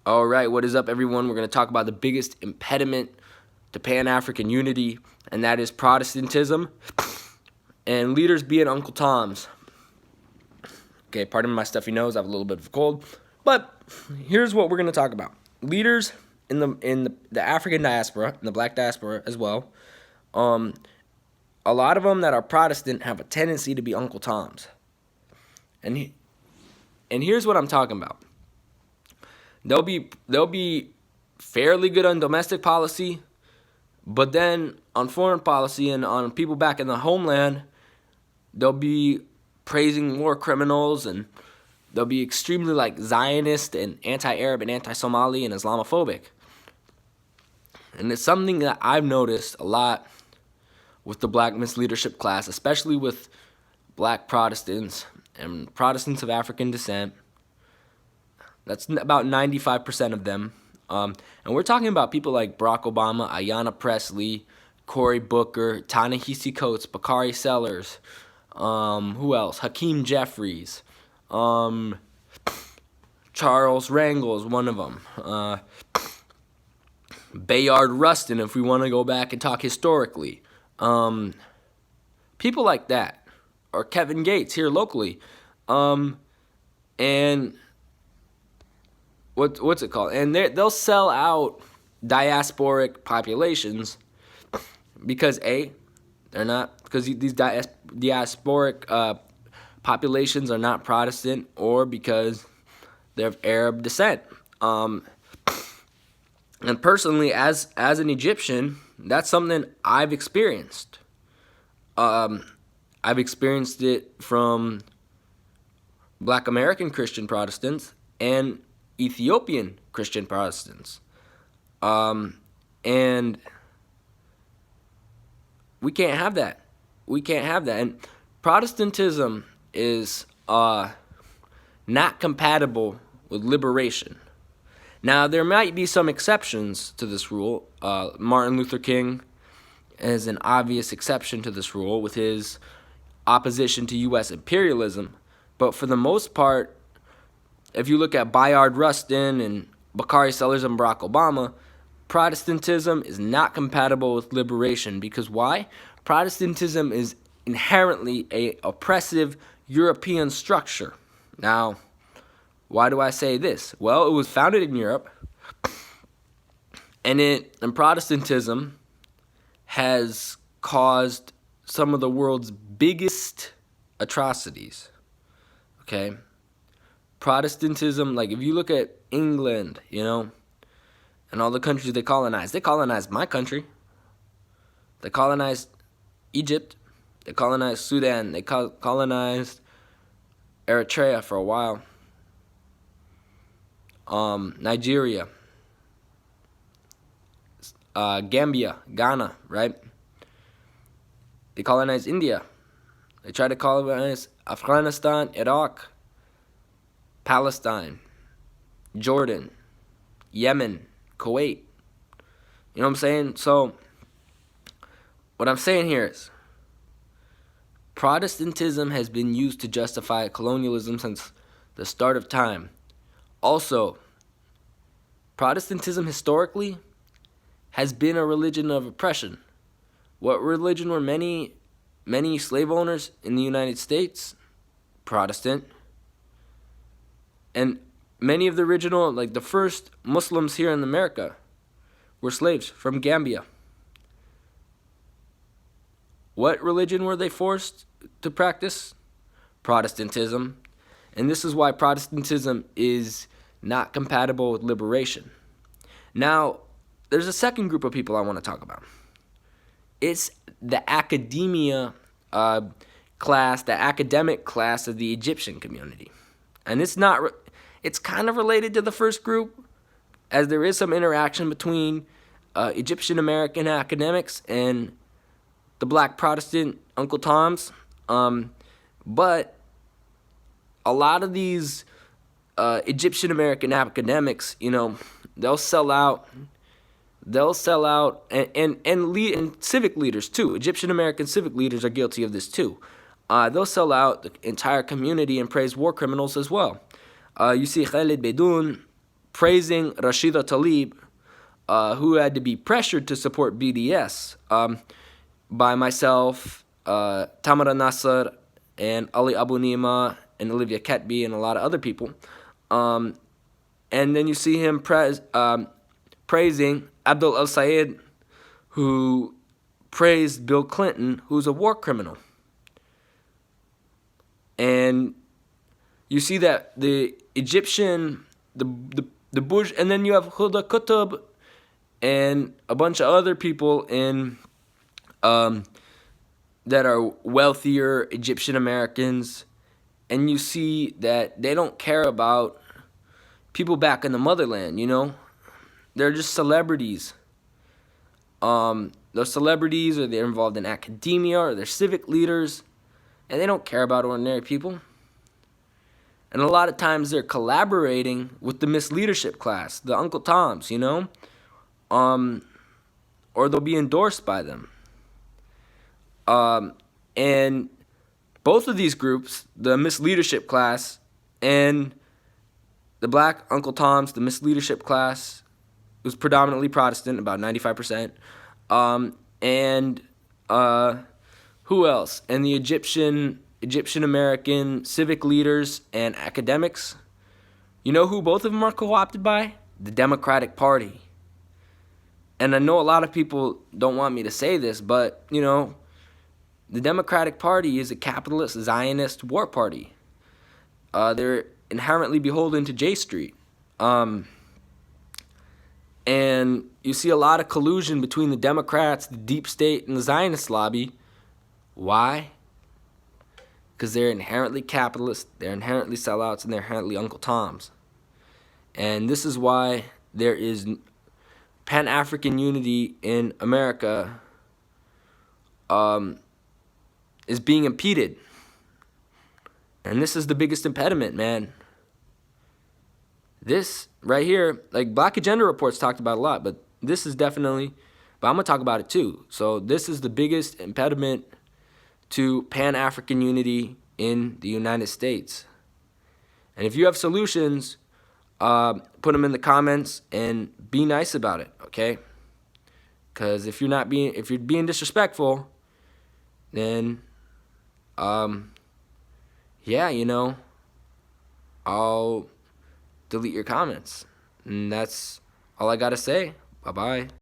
All right, what is up, everyone? We're going to talk about the biggest impediment to Pan-African unity, and that is Protestantism and leaders being Uncle Toms. Okay, pardon my stuffy nose. I have a little bit of a cold, but here's what we're going to talk about: leaders in the African diaspora, in the Black diaspora as well. A lot of them that are Protestant have a tendency to be Uncle Toms, and here's what I'm talking about. They'll be fairly good on domestic policy, but then on foreign policy and on people back in the homeland, they'll be praising war criminals, and they'll be extremely like Zionist and anti-Arab and anti-Somali and Islamophobic. And it's something that I've noticed a lot with the Black misleadership class, especially with Black Protestants and Protestants of African descent. That's about 95% of them. And we're talking about people like Barack Obama, Ayanna Pressley, Cory Booker, Ta-Nehisi Coates, Bakari Sellers, who else? Hakeem Jeffries, Charles Rangel is one of them. Bayard Rustin, if we want to go back and talk historically. People like that. Or Kevin Gates here locally. And what's it called? And they'll sell out diasporic populations because they're not, because these diasporic populations are not Protestant, or because they're of Arab descent. And personally, as an Egyptian, that's something I've experienced. I've experienced it from Black American Christian Protestants and Ethiopian Christian Protestants. And we can't have that. We can't have that. And Protestantism is not compatible with liberation. Now, there might be some exceptions to this rule. Martin Luther King is an obvious exception to this rule with his opposition to U.S. imperialism. But for the most part, if you look at Bayard Rustin and Bakari Sellers and Barack Obama, Protestantism is not compatible with liberation. Because why? Protestantism is inherently an oppressive European structure. Now, why do I say this? Well, it was founded in Europe, and Protestantism has caused some of the world's biggest atrocities. Okay? Protestantism, like if you look at England, and all the countries they colonized my country. They colonized Egypt. They colonized Sudan. They colonized Eritrea for a while. Nigeria. Gambia, Ghana, right? They colonized India. They tried to colonize Afghanistan, Iraq, Palestine, Jordan, Yemen, Kuwait. You know what I'm saying? So, what I'm saying here is, Protestantism has been used to justify colonialism since the start of time. Also, Protestantism historically has been a religion of oppression. What religion were many slave owners in the United States? Protestant. And many of the original, like the first Muslims here in America, were slaves from Gambia. What religion were they forced to practice? Protestantism. And this is why Protestantism is not compatible with liberation. Now, there's a second group of people I want to talk about. It's the academia class, the academic class of the Egyptian community. And it's kind of related to the first group, as there is some interaction between Egyptian American academics and the Black Protestant Uncle Toms. But a lot of these Egyptian American academics, they'll sell out, and civic leaders too. Egyptian American civic leaders are guilty of this too. They'll sell out the entire community and praise war criminals as well. You see Khalid Beydoun praising Rashida Tlaib, who had to be pressured to support BDS by myself, Tamara Nasser, and Ali Abu Nima, and Olivia Ketby, and a lot of other people. And then you see him praising Abdul El-Sayed, who praised Bill Clinton, who's a war criminal. And you see that the Egyptian, the Bush, and then you have Huda Qutb and a bunch of other people in that are wealthier Egyptian Americans, and you see that they don't care about people back in the motherland, you know? They're just celebrities. They're celebrities, or they're involved in academia, or they're civic leaders, and they don't care about ordinary people. And a lot of times they're collaborating with the misleadership class, the Uncle Toms, you know? Or they'll be endorsed by them. And both of these groups, the misleadership class and the black Uncle Toms, the misleadership class, was predominantly Protestant, about 95%. Who else? And the Egyptian American civic leaders and academics. You know who both of them are co-opted by? The Democratic Party. And I know a lot of people don't want me to say this, but, you know, the Democratic Party is a capitalist, Zionist war party. They're inherently beholden to J Street. And you see a lot of collusion between the Democrats, the deep state, and the Zionist lobby. Why? Because they're inherently capitalist, they're inherently sellouts, and they're inherently Uncle Toms. And this is why there is Pan-African unity in America is being impeded. And this is the biggest impediment, man. This right here, like Black Agenda Reports talked about a lot, but this is definitely, but I'm going to talk about it too. So this is the biggest impediment to Pan-African unity in the United States. And if you have solutions, put them in the comments and be nice about it, okay? Because if you're being disrespectful, then yeah, you know, I'll delete your comments. And that's all I got to say. Bye-bye.